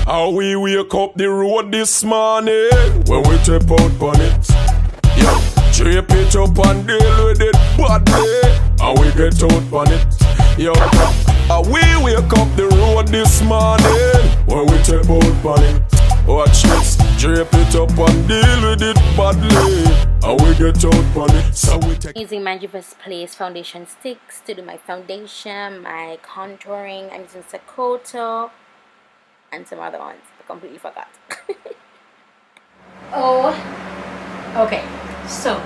How we wake up the road this morning when we step out on it. Yeah, drape it up and deal with it badly. How we get out on it. Yeah, how we wake up the road this morning when we step out on it. Watch this, drape it up and deal with it badly. How we get out on it. So we take Using my Juvia's Place foundation sticks to do my foundation, my contouring. I'm using Sekoto and some other ones. I completely forgot. Oh, okay. So,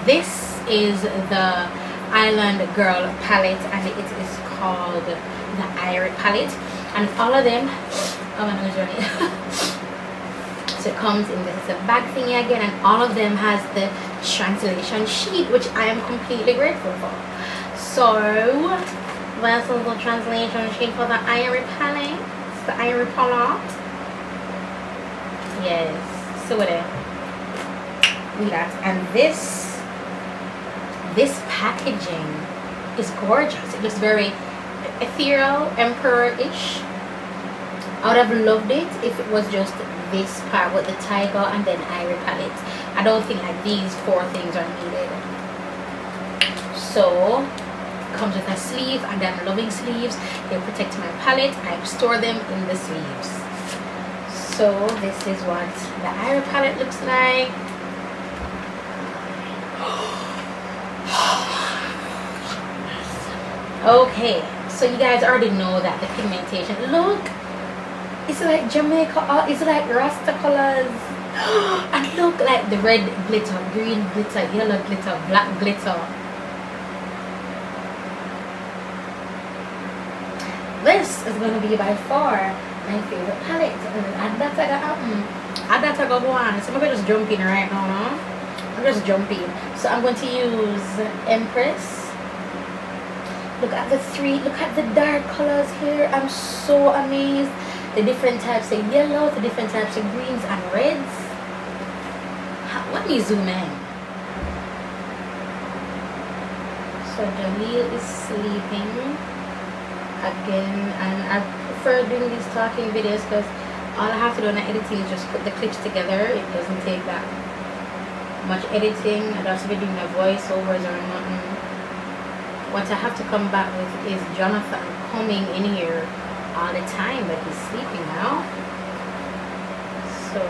this is the Island Girl palette, and it is called the Irie palette. And all of them, oh my nose running. So it comes in this bag thingy again, and all of them has the translation sheet, which I am completely grateful for. So this is the translation sheet for the Irie palette. It's the Irie palette. Yes, so there. Look at that. And this packaging is gorgeous. It looks very ethereal, emperor-ish. I would have loved it if it was just this part with the tiger and then Irie palette. I don't think like these 4 things are needed. So it comes with a sleeve, and I'm loving sleeves. They protect my palette. I store them in the sleeves. So this is what the Irie palette looks like. Okay, so you guys already know that the pigmentation, look, it's like Jamaica, it's like Rasta colors. And look, like the red glitter, green glitter, yellow glitter, black glitter. This is going to be by far my favorite palette. And that's like I go on. So I'm going to just jump in right now. No? I'm just jumping. So I'm going to use Empress. Look at the look at the dark colors here. I'm so amazed. The different types of yellow, the different types of greens and reds. Let me zoom in. So Jaleel is sleeping again, and I prefer doing these talking videos because all I have to do in editing is just put the clips together. It doesn't take that much editing. I don't have to be doing the voiceovers or nothing. What I have to come back with is Jonathan coming in here all the time, but he's sleeping now. So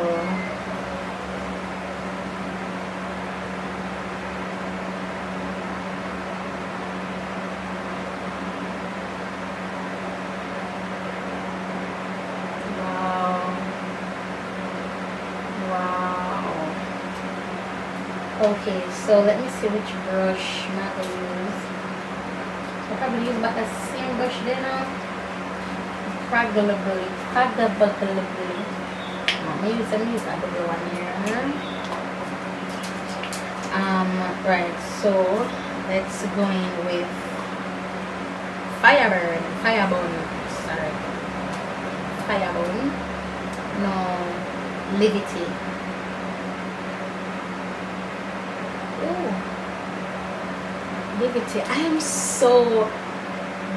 wow. Okay, so let me see which brush I'm going to use. I'll probably use about the same brush there now. Probably. Maybe some use that bigger one here. Right, so let's go in with Firebone. No, Livity. Ooh. Livity. I am so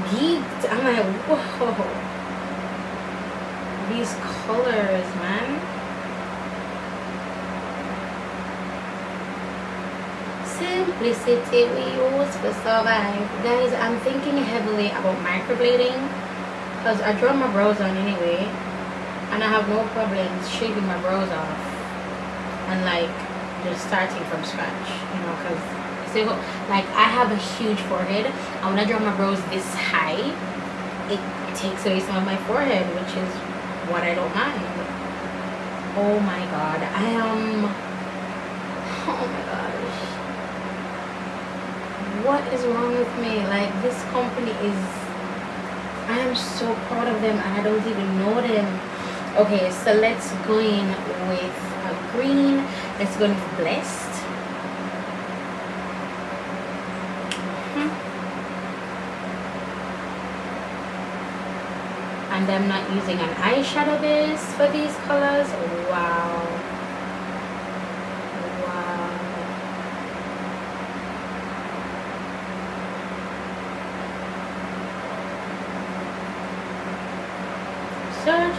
geeked. I'm like, whoa. These colors, man. Simplicity we use for survive. Guys, I'm thinking heavily about microblading because I draw my brows on anyway, and I have no problems shaving my brows off and like just starting from scratch, you know, because like I have a huge forehead, and when I draw my brows this high, it takes away some of my forehead, which is what I don't mind. Oh my god, oh my gosh, what is wrong with me? Like, this company is, I am so proud of them and I don't even know them. Okay, so let's go in with a green. Let's go with Blessed. And I'm not using an eyeshadow base for these colors. Wow. Wow.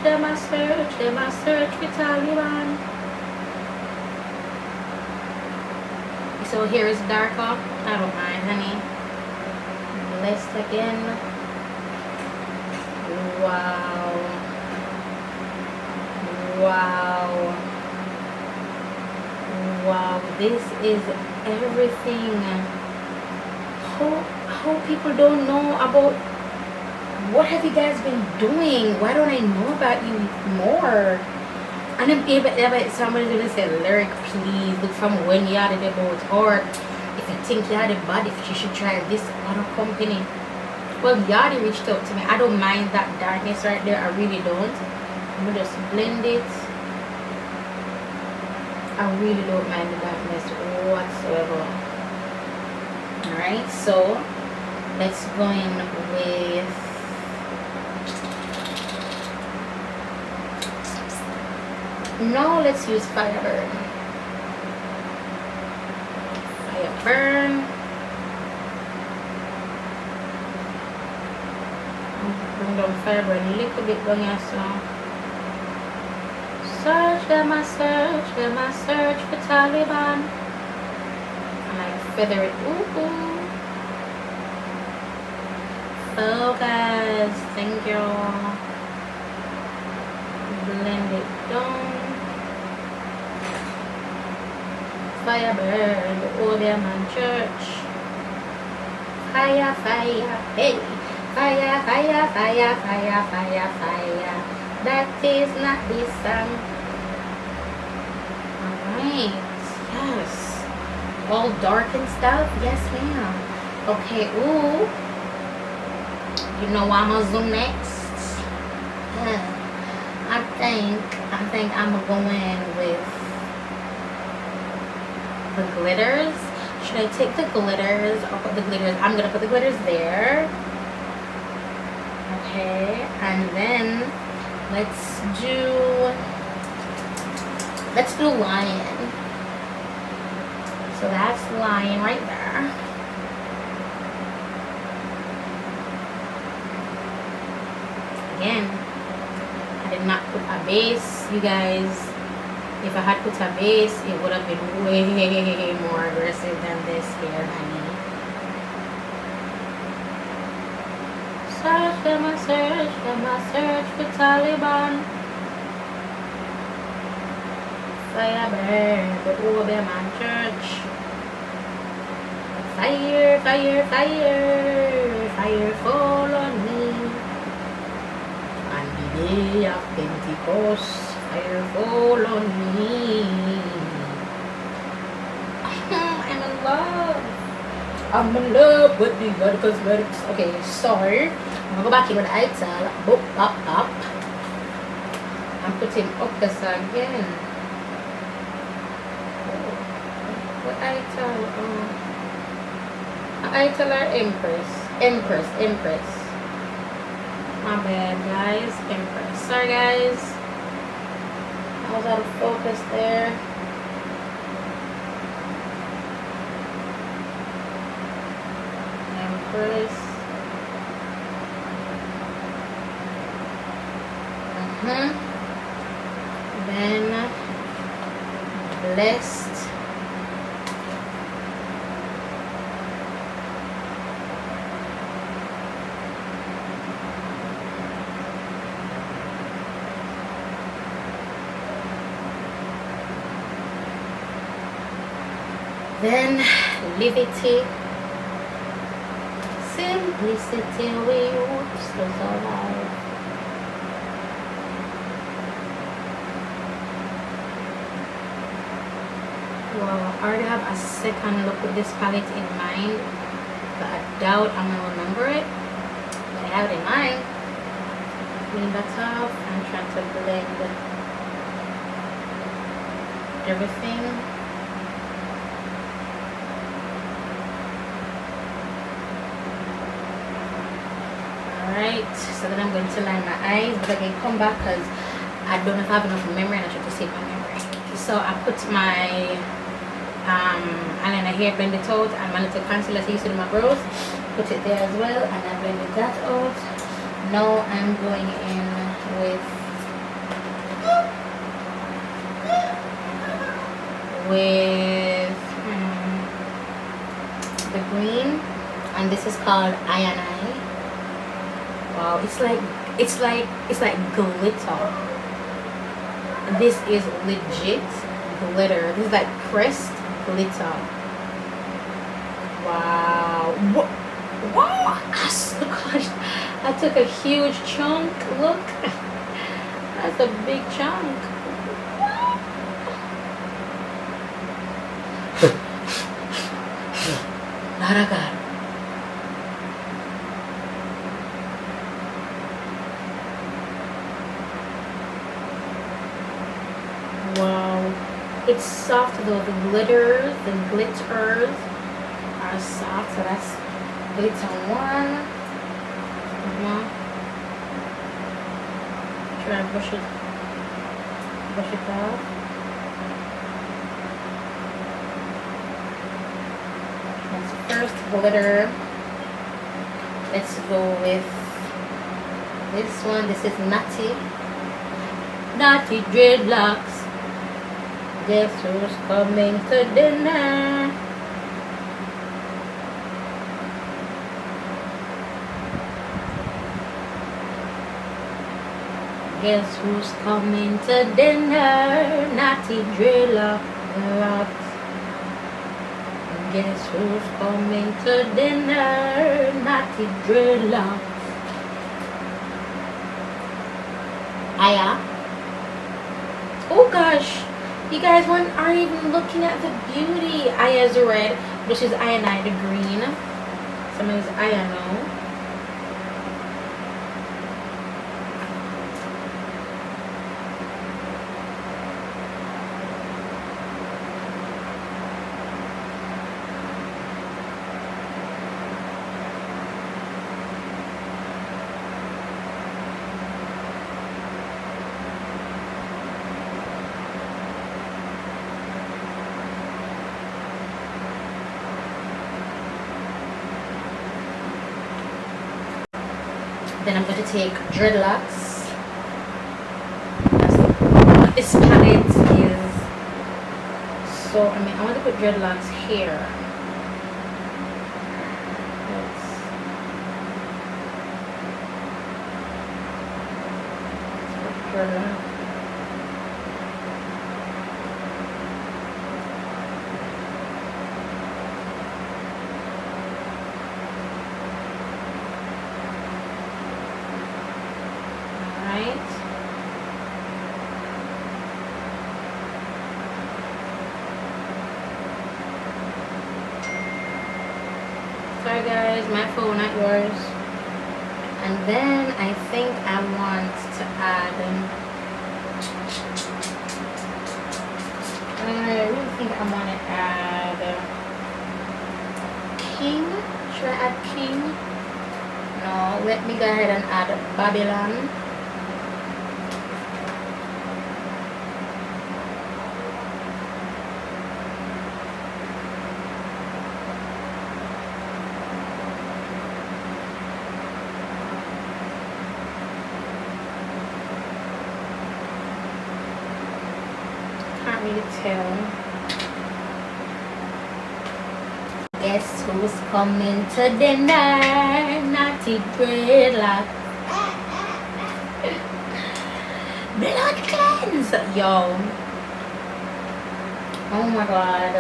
them a search for Taliban. So here is darker. I don't mind, honey. Blessed again. Wow. Wow. Wow. This is everything. How people don't know about. What have you guys been doing? Why don't I know about you more? And then if somebody's gonna say, Lyric, please look from when you had it about, or if you think you had it bad, if you should try this other company. Well, Yardie reached out to me. I don't mind that darkness right there. I really don't. I'm gonna just blend it. I really don't mind the darkness whatsoever. Alright, so let's go in with now let's use Fireburn. Bring down Fireburn a little bit down here, so search them a search for Taliban. And I feather it. Ooh. Focus. Thank you. Blend it down. Fireburn, the old man church. Fire, hey. Fire. That is not this song. Alright, yes. All dark and stuff? Yes, ma'am. Okay, ooh. You know I'm gonna zoom next? I think I'm gonna go in with the glitters. Should I take the glitters or put the glitters? I'm gonna put the glitters there. Okay, and then let's do lion. So that's lion right there. Again, I did not put a base, you guys. If I had put a base, it would have been way more aggressive than this here, honey. Search them a search for Taliban. Fireburn, the old man church. Fire fall on me. On the day of Pentecost. Fire fall on me. I'm in love with the body cosmetics. Okay, so I'm gonna go back in with the eyeshadow. Boop, up. I'm putting up this again. What eyeshadow? Eyeshadow Empress. My bad, guys. Empress. Sorry, guys. I was out of focus there. Empress. Then Blessed. Then Liberty, Simplicity, we oops, was alive. Wow, I already have a second look with this palette in mind, but I doubt I'm gonna remember it. But I have it in mind. Clean that off and try to blend everything. Alright, so then I'm going to line my eyes, but I can come back because I don't know if I have enough memory and I try to save my memory. So I put my eyeliner here, blend it out, and my little concealer I used to do my brows, put it there as well, and I blended that out. Now I'm going in with with the green, and this is called Irie. Wow, it's like glitter. This is legit glitter. This is like pressed glitter. Wow. Wow. Gosh, I took a huge chunk. Look. That's a big chunk. Naragar. Wow. It's soft though. The glitters are soft. So that's glitter one. Try and brush it off. That's the first glitter. Let's go with this one. This is Naughty Dreadlocks. Guess who's coming to dinner? Guess who's coming to dinner? Naughty Dreadlocks. Guess who's coming to dinner? Naughty Dreadlocks. Aya. Oh gosh, you guys aren't even looking at the beauty. Aya's red, which is Irie the green. Some is Ayano. Then I'm going to take dreadlocks. This palette is so, I want to put dreadlocks here. Let's put dreadlocks. Sorry guys, my phone, not yours. And then I think I want to add I really think I want to add King. Should I add King? No, let me go ahead and add Babylon. Tell. Guess who's coming to dinner? Naughty Dreadlocks. Blood cleanse, yo. Oh my god.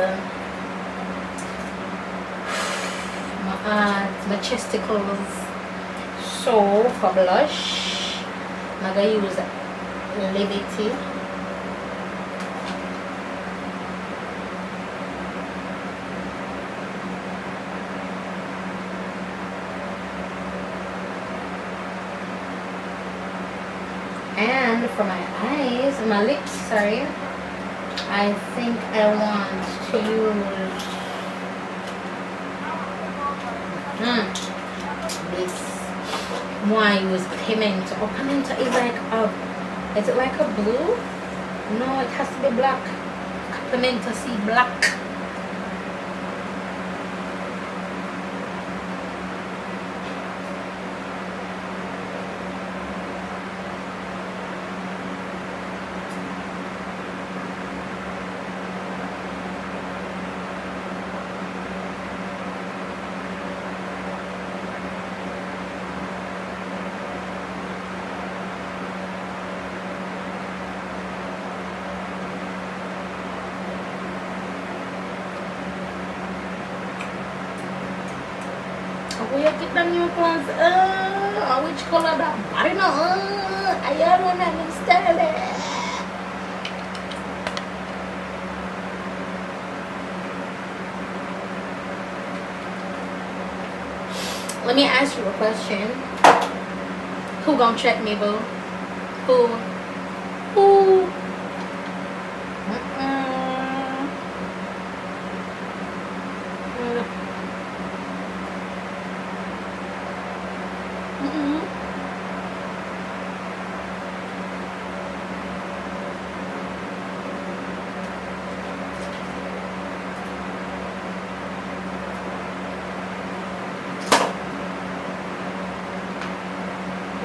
My chesticles. So for blush, I'm gonna use Liberty. And for my eyes, my lips, sorry, I think I want to use this one. I use pimento. Oh, pimento is like is it like a blue? No, it has to be black. Pimento see black. like it, the new clothes. Which color that? I don't know. I don't understand it. Let me ask you a question. Who gonna check me, boo? Who?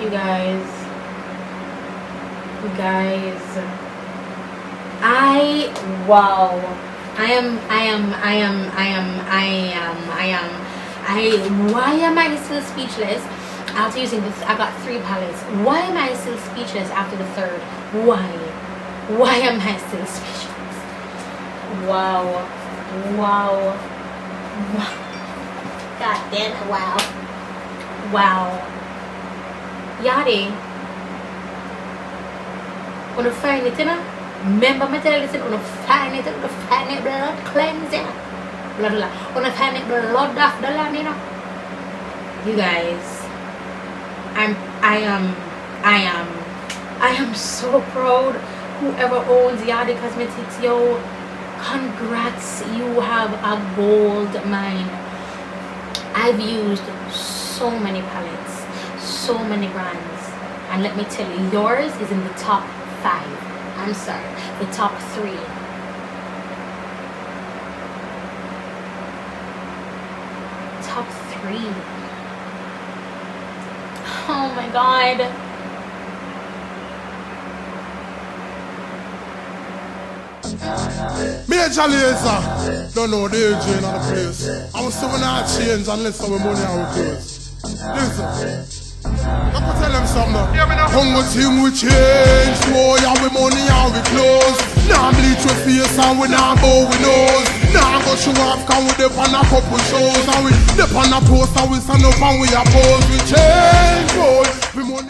You guys, why am I still speechless after using this? I got 3 palettes. Why am I still speechless after the 3rd? Why am I still speechless? Wow. God damn it, wow. Yardie, on the find it, you know? Remember me tell you, on the find it, blood cleansing. On the find it, blood off the land, you know? You guys, I am so proud. Whoever owns Yardie Cosmetics, yo, congrats, you have a gold mine. I've used so many palettes, so many brands, and let me tell you, yours is in the top 5. I'm sorry, the top 3. Top 3. Oh my god. Major laser, don't know the AJ in the place. I was still not change unless our money are close. Listen, I could tell them something. Hunger team we change, boy, and we money and we close. Now bleach your face and we now bow we nose. Now go show off can we dip on a couple shows and we dip on a post and we stand up and we oppose. We change, boy, we money.